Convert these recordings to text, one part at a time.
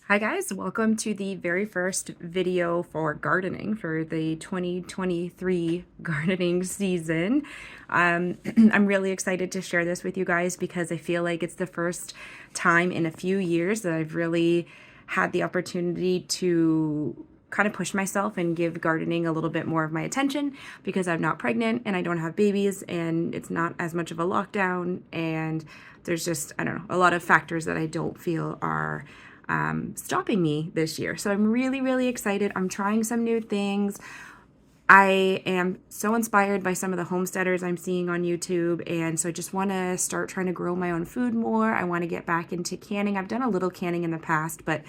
Hi guys, welcome to the very first video for gardening for the 2023 gardening season. I'm really excited to share this with you guys because I feel like it's the first time in a few years that I've really had the opportunity to kind of push myself and give gardening a little bit more of my attention because I'm not pregnant and I don't have babies and it's not as much of a lockdown, and there's just, I don't know, a lot of factors that I don't feel are stopping me this year. So I'm really, really excited. I'm trying some new things. I am so inspired by some of the homesteaders I'm seeing on YouTube, and so I just want to start trying to grow my own food more. I want to get back into canning. I've done a little canning in the past, but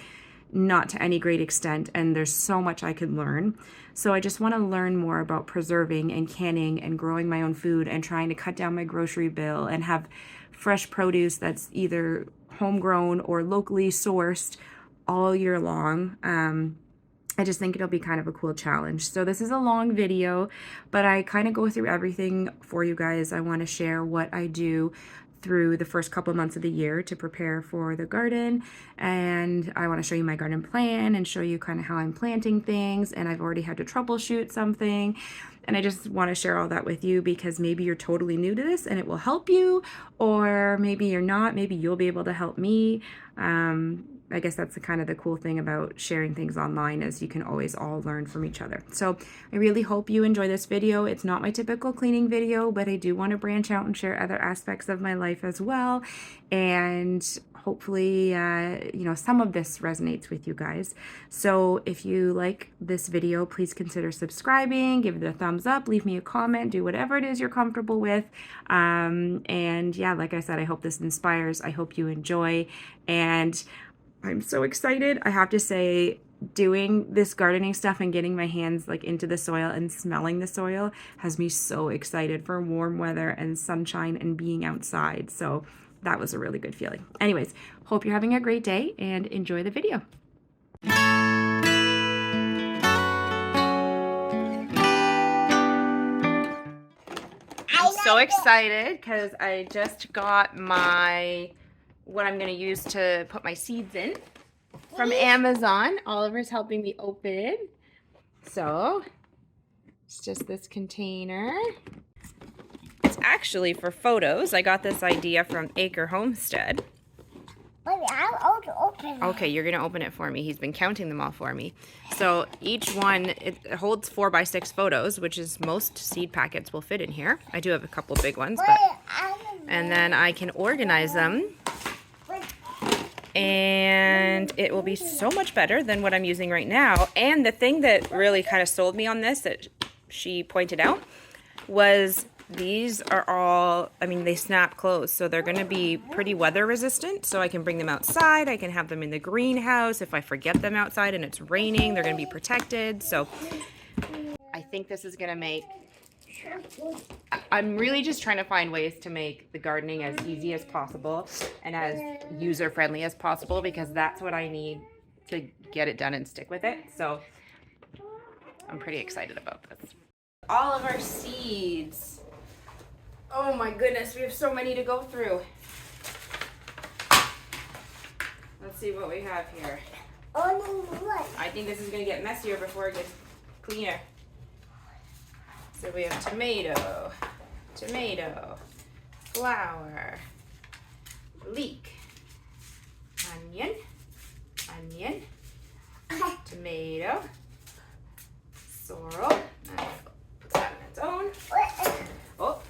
not to any great extent, and there's so much I could learn. So I just want to learn more about preserving and canning and growing my own food and trying to cut down my grocery bill and have fresh produce that's either homegrown or locally sourced all year long. I just think it'll be kind of a cool challenge. So this is a long video, but I kind of go through everything for you guys. I want to share what I do through the first couple of months of the year to prepare for the garden, and I want to show you my garden plan and show you kind of how I'm planting things, and I've already had to troubleshoot something, and I just want to share all that with you because maybe you're totally new to this and it will help you, or maybe you're not. Maybe you'll be able to help me. I guess that's the kind of the cool thing about sharing things online, is you can always all learn from each other. So I really hope you enjoy this video. It's not my typical cleaning video, but I do want to branch out and share other aspects of my life as well. And hopefully, some of this resonates with you guys. So if you like this video, please consider subscribing, give it a thumbs up, leave me a comment, do whatever it is you're comfortable with. And yeah, like I said, I hope this inspires. I hope you enjoy. And I'm so excited. I have to say, doing this gardening stuff and getting my hands like into the soil and smelling the soil has me so excited for warm weather and sunshine and being outside. So that was a really good feeling. Anyways, hope you're having a great day and enjoy the video. I'm so excited because I just got what I'm going to use to put my seeds in from Amazon. Oliver's helping me open. So it's just this container. It's actually for photos. I got this idea from Acre Homestead. But I'll open it. Okay, you're going to open it for me. He's been counting them all for me. So each one, it holds 4x6 photos, which is most seed packets will fit in here. I do have a couple big ones, but and then I can organize them. And it will be so much better than what I'm using right now. And the thing that really kind of sold me on this, that she pointed out, was these are all, I mean, they snap closed, so they're going to be pretty weather resistant. So I can bring them outside. I can have them in the greenhouse. If I forget them outside and it's raining, they're going to be protected. So I think this is going to make, I'm really just trying to find ways to make the gardening as easy as possible and as user-friendly as possible, because that's what I need to get it done and stick with it. So I'm pretty excited about this. All of our seeds. Oh my goodness, we have so many to go through. Let's see what we have here. Only one. I think this is going to get messier before it gets cleaner. So we have tomato, flower, leek, onion, tomato, sorrel. Put that on its own. Oh.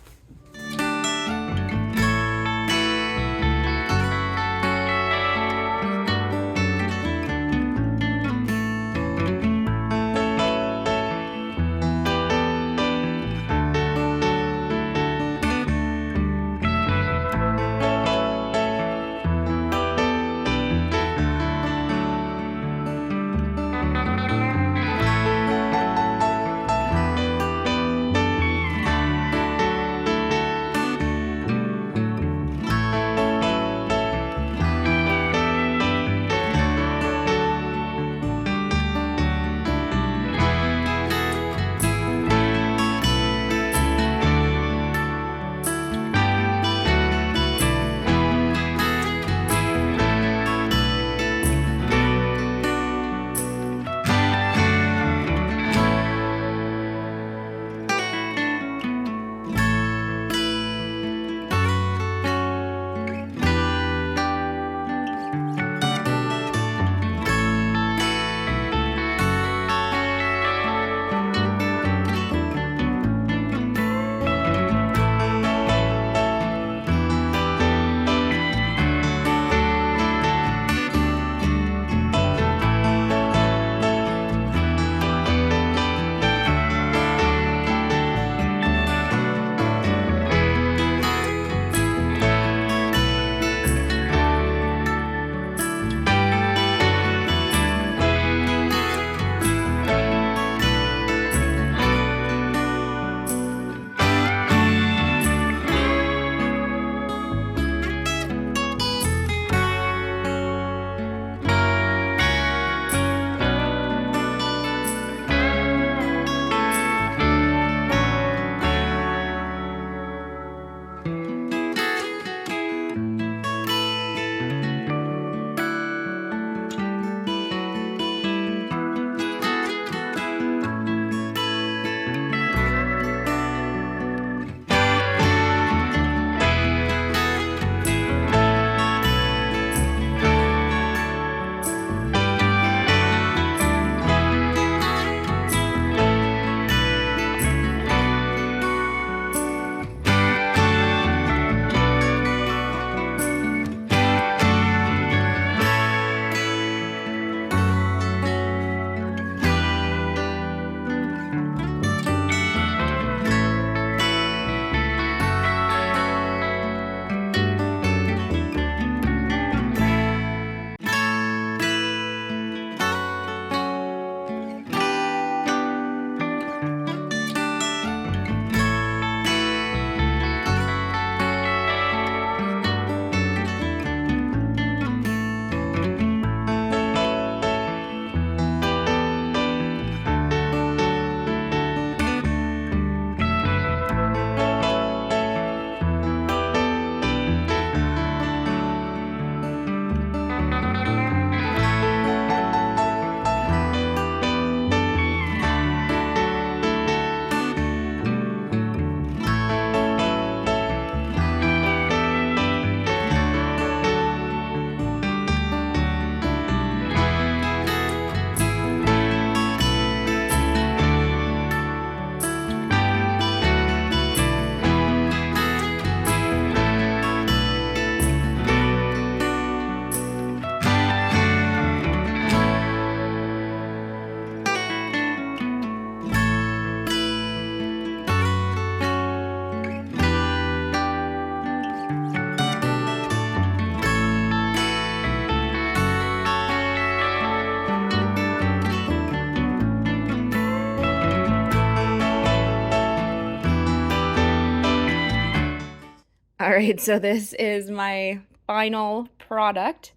right, so this is my final product.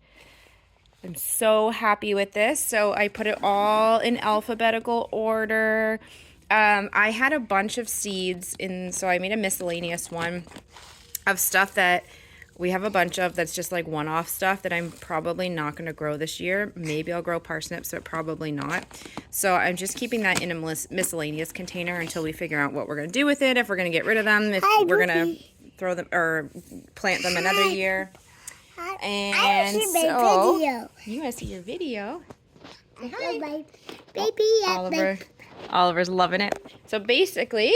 I'm so happy with this. So I put it all in alphabetical order. I had a bunch of seeds so I made a miscellaneous one of stuff that we have a bunch of that's just like one-off stuff that I'm probably not going to grow this year. Maybe I'll grow parsnips, but probably not. So I'm just keeping that in a miscellaneous container until we figure out what we're going to do with it, if we're going to get rid of them, if we're going to throw them or plant them another year. And so, you want to see your video? Hi. Baby. Oliver's loving it. So basically,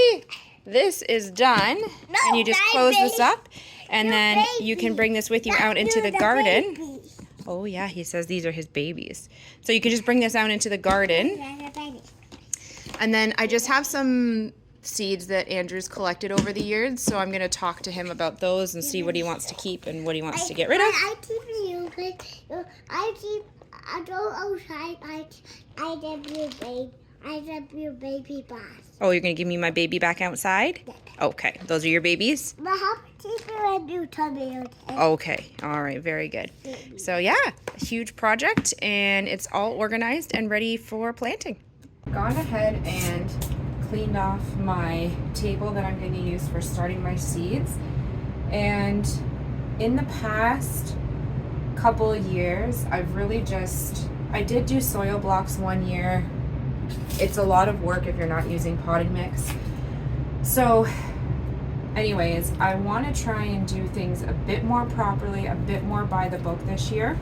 this is done, and you just close this up, and then you can bring this with you out into the garden. Oh yeah, he says these are his babies. So you can just bring this out into the garden. And then I just have some seeds that Andrew's collected over the years, so I'm going to talk to him about those and see what he wants to keep and what he wants to get rid of. I keep you, I go outside, I give you baby boss. Oh, you're going to give me my baby back outside? Yes. Okay, those are your babies? But how keep you and you tell me, okay? Okay, all right, very good. So yeah, a huge project, and it's all organized and ready for planting. Gone ahead and cleaned off my table that I'm going to use for starting my seeds. And in the past couple of years, I've really I did do soil blocks one year. It's a lot of work if you're not using potting mix. So anyways, I want to try and do things a bit more properly, a bit more by the book this year.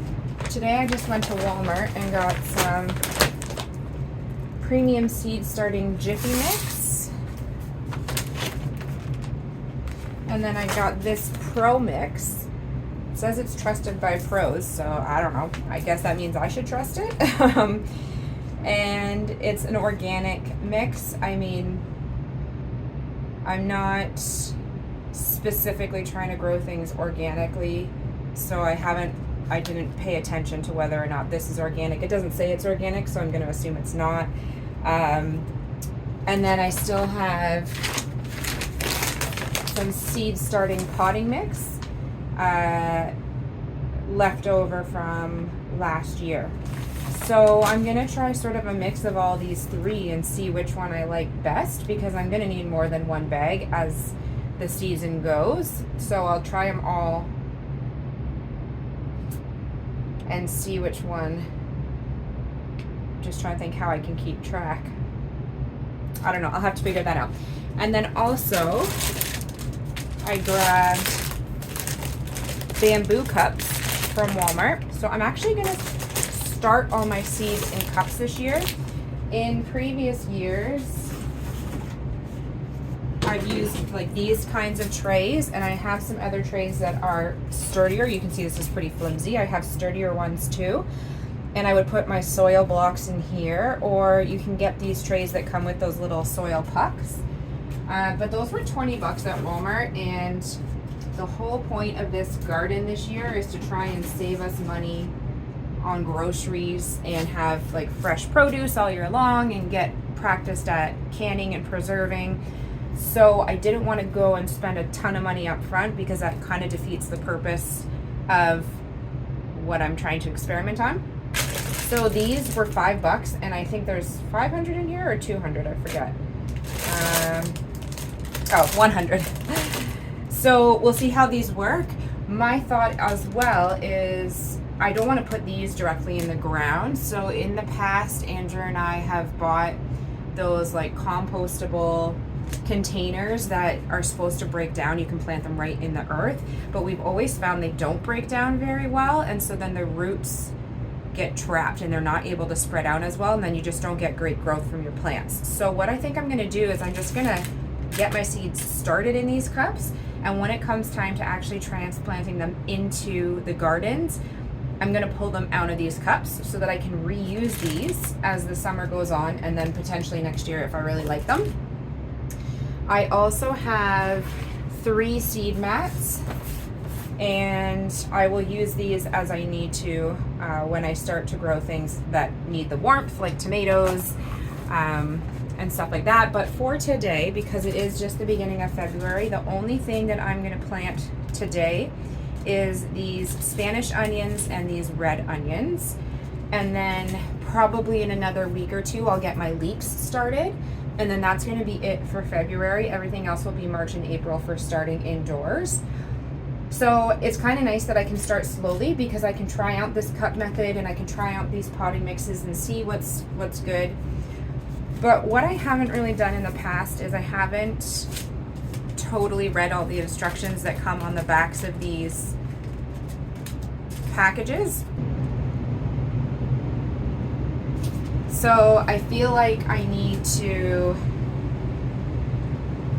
Today I just went to Walmart and got some premium seed starting Jiffy Mix. And then I got this Pro Mix. It says it's trusted by pros, so I don't know. I guess that means I should trust it. And it's an organic mix. I mean, I'm not specifically trying to grow things organically, so I didn't pay attention to whether or not this is organic. It doesn't say it's organic, so I'm going to assume it's not. And then I still have some seed starting potting mix left over from last year. So I'm going to try sort of a mix of all these three and see which one I like best, because I'm going to need more than one bag as the season goes. So I'll try them all and see which one. Just trying to think how I can keep track. I don't know. I'll have to figure that out. And then also, I grabbed bamboo cups from Walmart. So I'm actually going to start all my seeds in cups this year. In previous years, I've used like these kinds of trays, and I have some other trays that are sturdier. You can see this is pretty flimsy. I have sturdier ones too. And I would put my soil blocks in here, or you can get these trays that come with those little soil pucks. But those were 20 bucks at Walmart, and the whole point of this garden this year is to try and save us money on groceries and have like fresh produce all year long and get practiced at canning and preserving. So I didn't want to go and spend a ton of money up front, because that kind of defeats the purpose of what I'm trying to experiment on. So these were $5, and I think there's 500 in here or 200, I forget. 100. So we'll see how these work. My thought as well is I don't want to put these directly in the ground. So in the past, Andrew and I have bought those like compostable containers that are supposed to break down. You can plant them right in the earth, but we've always found they don't break down very well, and so then the roots get trapped and they're not able to spread out as well, and then you just don't get great growth from your plants. So what I think I'm going to do is I'm just going to get my seeds started in these cups, and when it comes time to actually transplanting them into the gardens, I'm going to pull them out of these cups so that I can reuse these as the summer goes on, and then potentially next year if I really like them. I also have 3 seed mats, and I will use these as I need to when I start to grow things that need the warmth, like tomatoes, and and stuff like that. But for today, because it is just the beginning of February, the only thing that I'm going to plant today is these Spanish onions and these red onions. And then probably in another week or two, I'll get my leeks started. And then that's going to be it for February. Everything else will be March and April for starting indoors. So it's kind of nice that I can start slowly because I can try out this cup method and I can try out these potting mixes and see what's good. But what I haven't really done in the past is I haven't totally read all the instructions that come on the backs of these packages. So I feel like I need to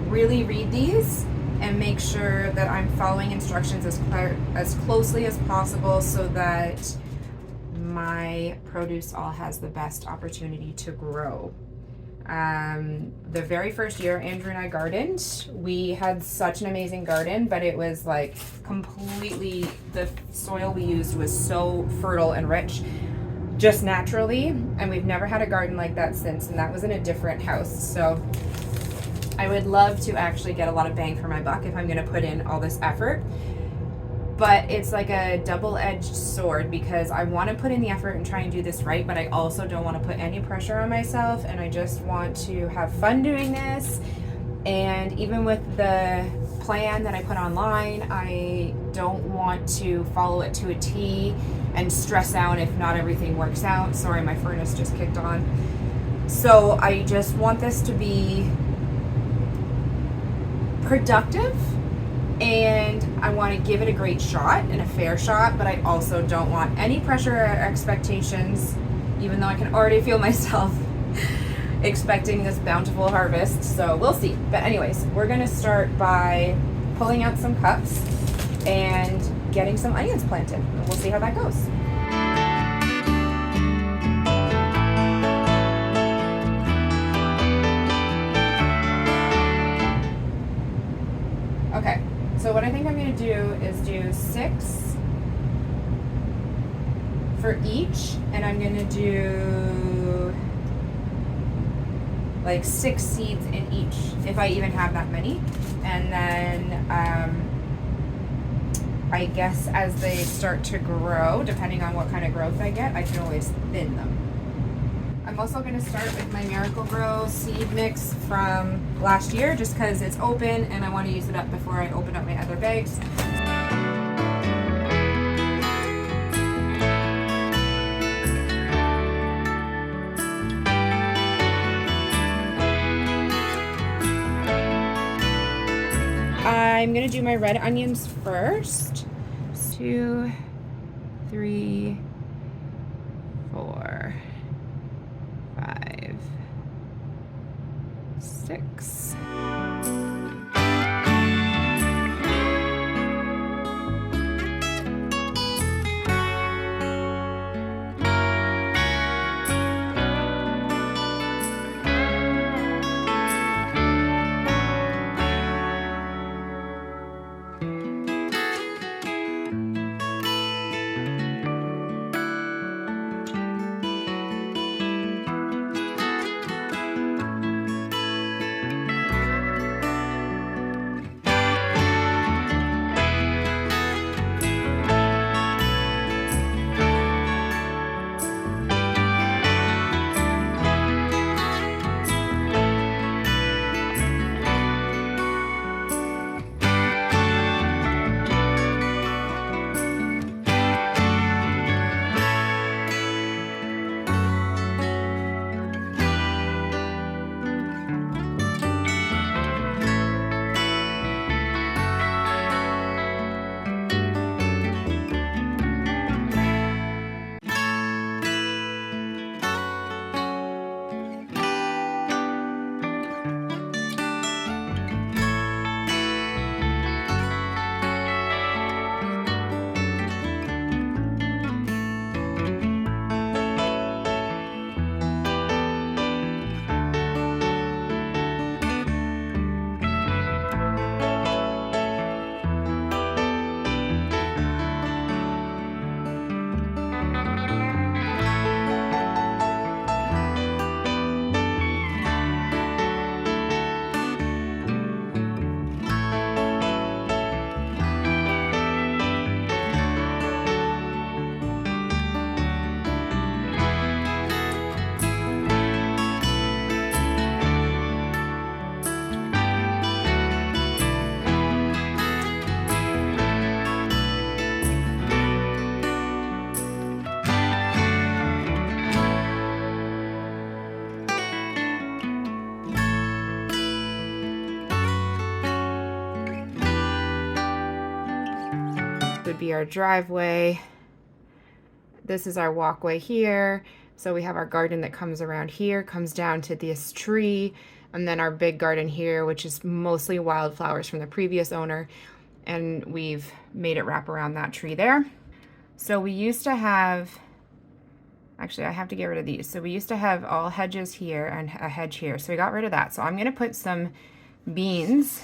really read these and make sure that I'm following instructions as closely as possible so that my produce all has the best opportunity to grow. The very first year Andrew and I gardened, we had such an amazing garden, but it was like completely, the soil we used was so fertile and rich just naturally, and we've never had a garden like that since, and that was in a different house. So I would love to actually get a lot of bang for my buck if I'm going to put in all this effort. But it's like a double-edged sword because I want to put in the effort and try and do this right, but I also don't want to put any pressure on myself, and I just want to have fun doing this. And even with the plan that I put online, I don't want to follow it to a T and stress out if not everything works out. Sorry, my furnace just kicked on. So I just want this to be productive, and I want to give it a great shot and a fair shot, but I also don't want any pressure or expectations, even though I can already feel myself expecting this bountiful harvest. So we'll see. But anyways, we're going to start by pulling out some cups and getting some onions planted, and we'll see how that goes. Okay, so what I think I'm going to do is do 6 for each, and I'm going to do like 6 seeds in each, if I even have that many. And then I guess as they start to grow, depending on what kind of growth I get, I can always thin them. I'm also going to start with my Miracle-Gro seed mix from last year just because it's open and I want to use it up before I open up my other bags. I'm going to do my red onions first. 2, 3, 4, 5, 6. be our driveway. This is our walkway here. So we have our garden that comes around here, comes down to this tree, and then our big garden here, which is mostly wildflowers from the previous owner. And we've made it wrap around that tree there. So we used to have, actually I have to get rid of these. So we used to have all hedges here and a hedge here. So we got rid of that. So I'm gonna put some beans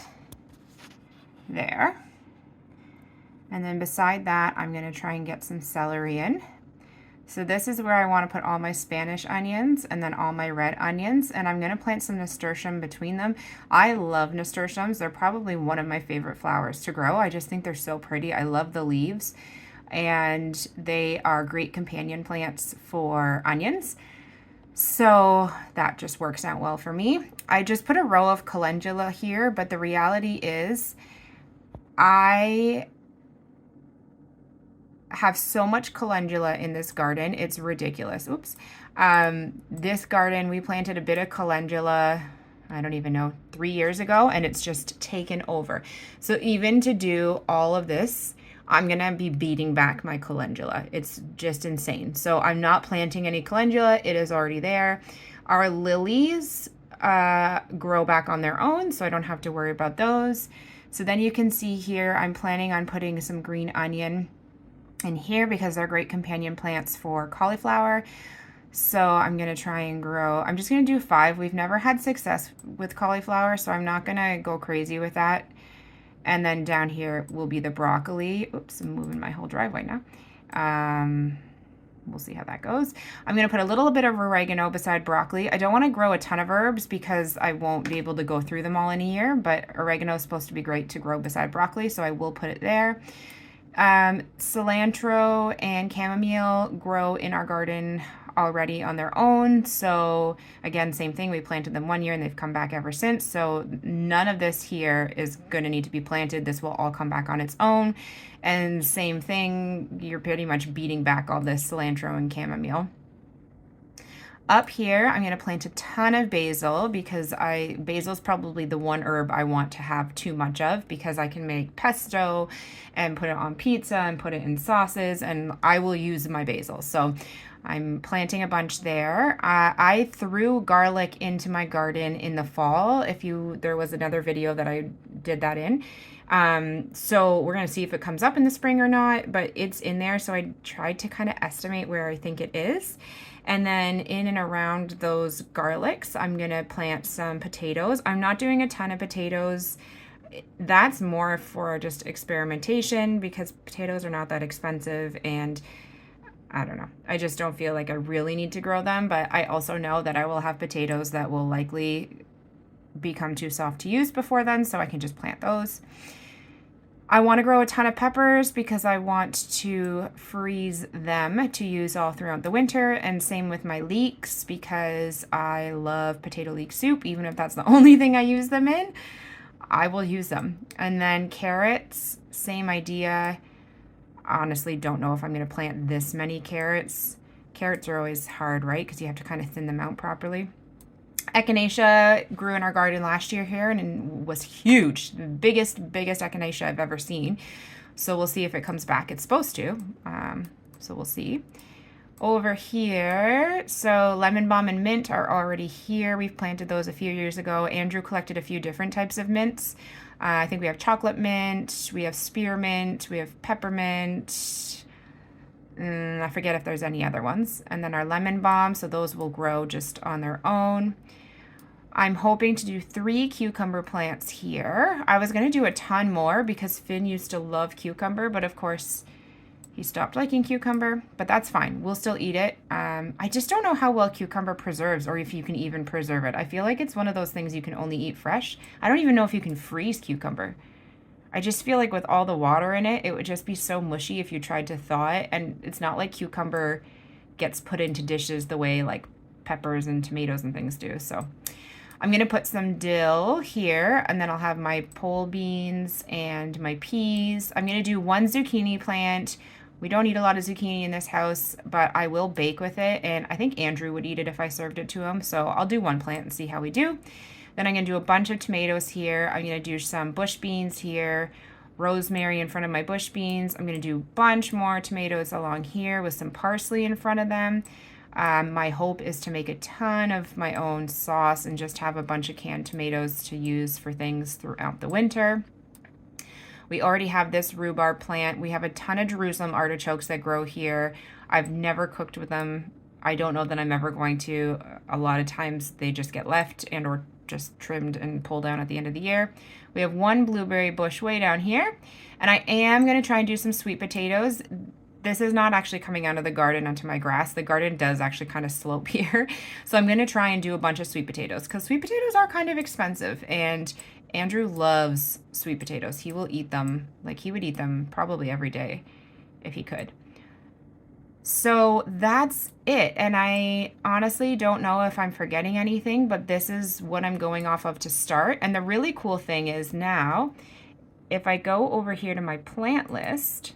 there. And then beside that, I'm gonna try and get some celery in. So this is where I want to put all my Spanish onions and then all my red onions, and I'm going to plant some nasturtium between them. I love nasturtiums. They're probably one of my favorite flowers to grow. I just think they're so pretty. I love the leaves, and they are great companion plants for onions. So that just works out well for me. I just put a row of calendula here, but the reality is I have so much calendula in this garden. It's ridiculous. Oops. This garden, we planted a bit of calendula, I don't even know, 3 years ago, and it's just taken over. So even to do all of this, I'm going to be beating back my calendula. It's just insane. So I'm not planting any calendula. It is already there. Our lilies grow back on their own, so I don't have to worry about those. So then you can see here, I'm planning on putting some green onion in here because they're great companion plants for cauliflower. So I'm going to try and grow. I'm just going to do 5. We've never had success with cauliflower, so I'm not going to go crazy with that. And then down here will be the broccoli. Oops, I'm moving my whole driveway now. We'll see how that goes. I'm going to put a little bit of oregano beside broccoli. I don't want to grow a ton of herbs because I won't be able to go through them all in a year, but oregano is supposed to be great to grow beside broccoli, so I will put it there. Cilantro and chamomile grow in our garden already on their own. So again, same thing. We planted them 1 year and they've come back ever since. So none of this here is going to need to be planted. This will all come back on its own. And same thing, you're pretty much beating back all this cilantro and chamomile. Up here, I'm going to plant a ton of basil because basil is probably the one herb I want to have too much of because I can make pesto and put it on pizza and put it in sauces, and I will use my basil. So I'm planting a bunch there. I threw garlic into my garden in the fall. There was another video that I did that in. So we're going to see if it comes up in the spring or not, but it's in there. So I tried to kind of estimate where I think it is. And then in and around those garlics, I'm going to plant some potatoes. I'm not doing a ton of potatoes. That's more for just experimentation because potatoes are not that expensive, and I don't know. I just don't feel like I really need to grow them, but I also know that I will have potatoes that will likely become too soft to use before then, so I can just plant those. I want to grow a ton of peppers because I want to freeze them to use all throughout the winter, and same with my leeks because I love potato leek soup. Even if that's the only thing I use them in, I will use them. And then carrots, same idea. Honestly, don't know if I'm going to plant this many carrots. Carrots are always hard, right? Because you have to kind of thin them out properly. Echinacea grew in our garden last year here and was huge. The biggest echinacea I've ever seen. So we'll see if it comes back. It's supposed to. So we'll see. Over here, so lemon balm and mint are already here. We've planted those a few years ago. Andrew collected a few different types of mints. I think we have chocolate mint, we have spearmint, we have peppermint. I forget if there's any other ones. And then our lemon balm, so those will grow just on their own. I'm hoping to do 3 cucumber plants here. I was going to do a ton more because Finn used to love cucumber, but of course he stopped liking cucumber, but that's fine. We'll still eat it. I just don't know how well cucumber preserves or if you can even preserve it. I feel like it's one of those things you can only eat fresh. I don't even know if you can freeze cucumber. I just feel like with all the water in it, it would just be so mushy if you tried to thaw it. And it's not like cucumber gets put into dishes the way like peppers and tomatoes and things do. So I'm going to put some dill here, and then I'll have my pole beans and my peas. I'm going to do 1 zucchini plant. We don't eat a lot of zucchini in this house, but I will bake with it, and I think Andrew would eat it if I served it to him, so I'll do 1 plant and see how we do. Then I'm going to do a bunch of tomatoes here. I'm going to do some bush beans here, rosemary in front of my bush beans. I'm going to do a bunch more tomatoes along here with some parsley in front of them. My hope is to make a ton of my own sauce and just have a bunch of canned tomatoes to use for things throughout the winter. We already have this rhubarb plant. We have a ton of Jerusalem artichokes that grow here. I've never cooked with them. I don't know that I'm ever going to. A lot of times they just get left and or just trimmed and pulled down at the end of the year. We have one blueberry bush way down here, and I am going to try and do some sweet potatoes. This is not actually coming out of the garden onto my grass. The garden does actually kind of slope here. So I'm going to try and do a bunch of sweet potatoes because sweet potatoes are kind of expensive, and Andrew loves sweet potatoes. He will eat them, like he would eat them probably every day if he could. So that's it. And I honestly don't know if I'm forgetting anything, but this is what I'm going off of to start. And the really cool thing is now, if I go over here to my plant list,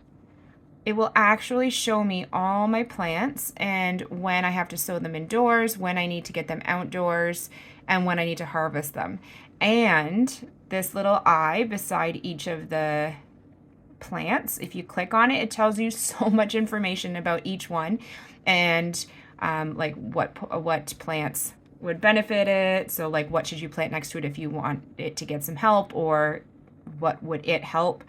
it will actually show me all my plants and when I have to sow them indoors, when I need to get them outdoors, and when I need to harvest them. And this little eye beside each of the plants, if you click on it, it tells you so much information about each one and like what plants would benefit it. So like what should you plant next to it if you want it to get some help, or what would it help?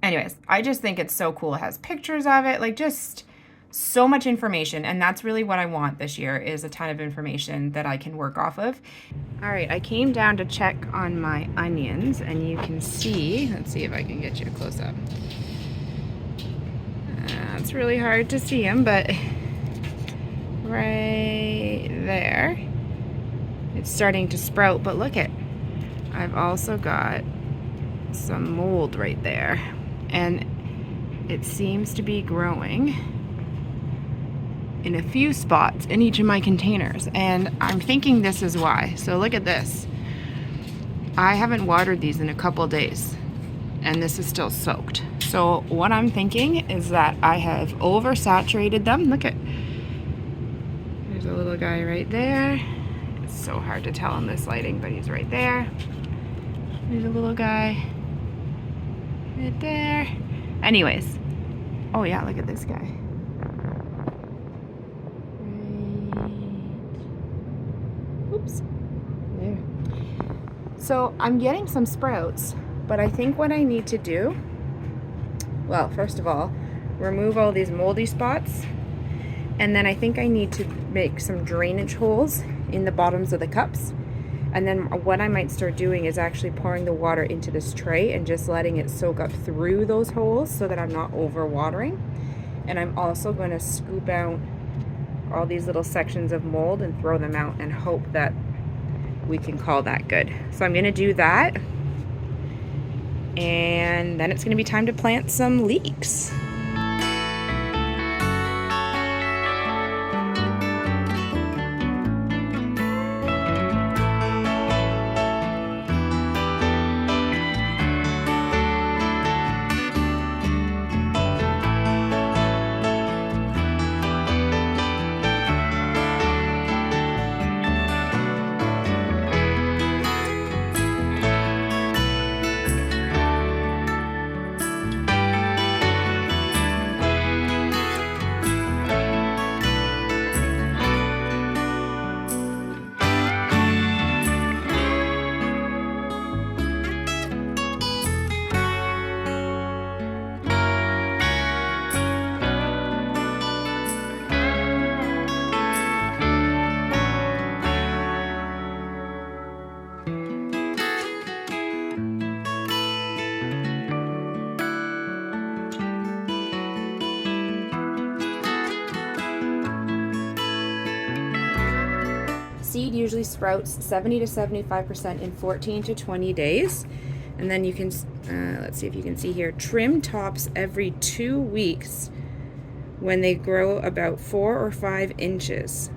Anyways, I just think it's so cool. It has pictures of it, like just so much information. And that's really what I want this year, is a ton of information that I can work off of. All right, I came down to check on my onions, and you can see, let's see if I can get you a close up. It's really hard to see them, but right there, it's starting to sprout. But look I've also got some mold right there, and it seems to be growing in a few spots in each of my containers, and I'm thinking this is why. So look at this. I haven't watered these in a couple days, and this is still soaked. So what I'm thinking is that I have oversaturated them. Look there's a little guy right there. It's so hard to tell in this lighting, but he's right there. There's a little guy right there. Anyways, oh yeah, look at this guy. Oops, there. So I'm getting some sprouts, but I think what I need to do, well, first of all, remove all these moldy spots, and then I think I need to make some drainage holes in the bottoms of the cups. And then what I might start doing is actually pouring the water into this tray and just letting it soak up through those holes so that I'm not over watering. And I'm also going to scoop out all these little sections of mold and throw them out and hope that we can call that good. So I'm going to do that, and then it's going to be time to plant some leeks. Seed usually sprouts 70 to 75% in 14 to 20 days. And then you can, let's see if you can see here, trim tops every 2 weeks when they grow about 4 or 5 inches.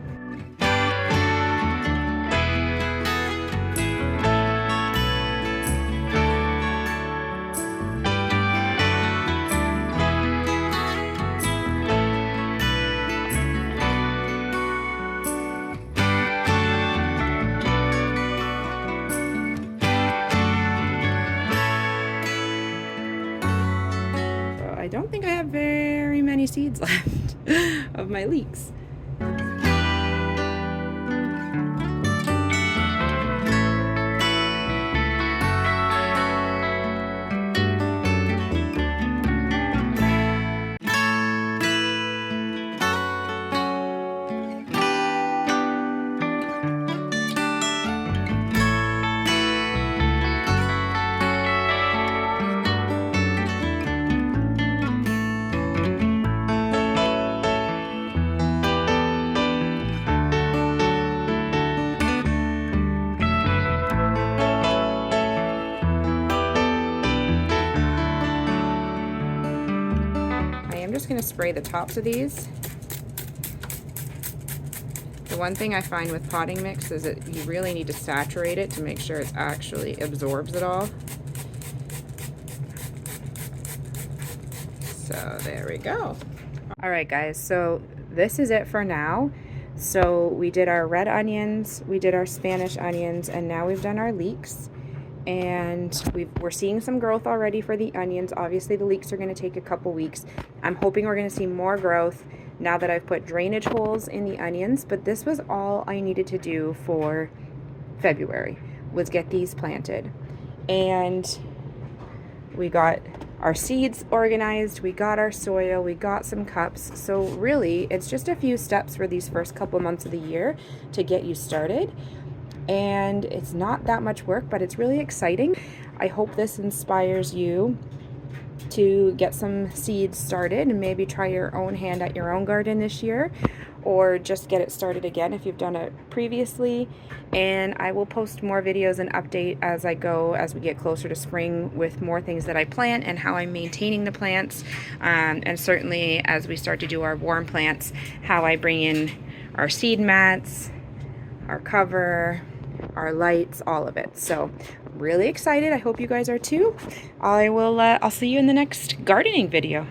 don't think I have very many seeds left of my leeks. I'm just going to spray the tops of these. The one thing I find with potting mix is that you really need to saturate it to make sure it actually absorbs it all. So there we go. All right guys, so this is it for now. So we did our red onions, we did our Spanish onions, and now we've done our leeks. And we're seeing some growth already for the onions. Obviously the leeks are going to take a couple weeks. I'm hoping we're going to see more growth now that I've put drainage holes in the onions, but this was all I needed to do for February, was get these planted. And we got our seeds organized, we got our soil, we got some cups. So really it's just a few steps for these first couple months of the year to get you started. And it's not that much work, but it's really exciting. I hope this inspires you to get some seeds started and maybe try your own hand at your own garden this year, or just get it started again if you've done it previously. And I will post more videos and update as I go, as we get closer to spring, with more things that I plant and how I'm maintaining the plants, and certainly as we start to do our warm plants, how I bring in our seed mats, our cover, our lights, all of it. So really excited. I hope you guys are too. I'll see you in the next gardening video.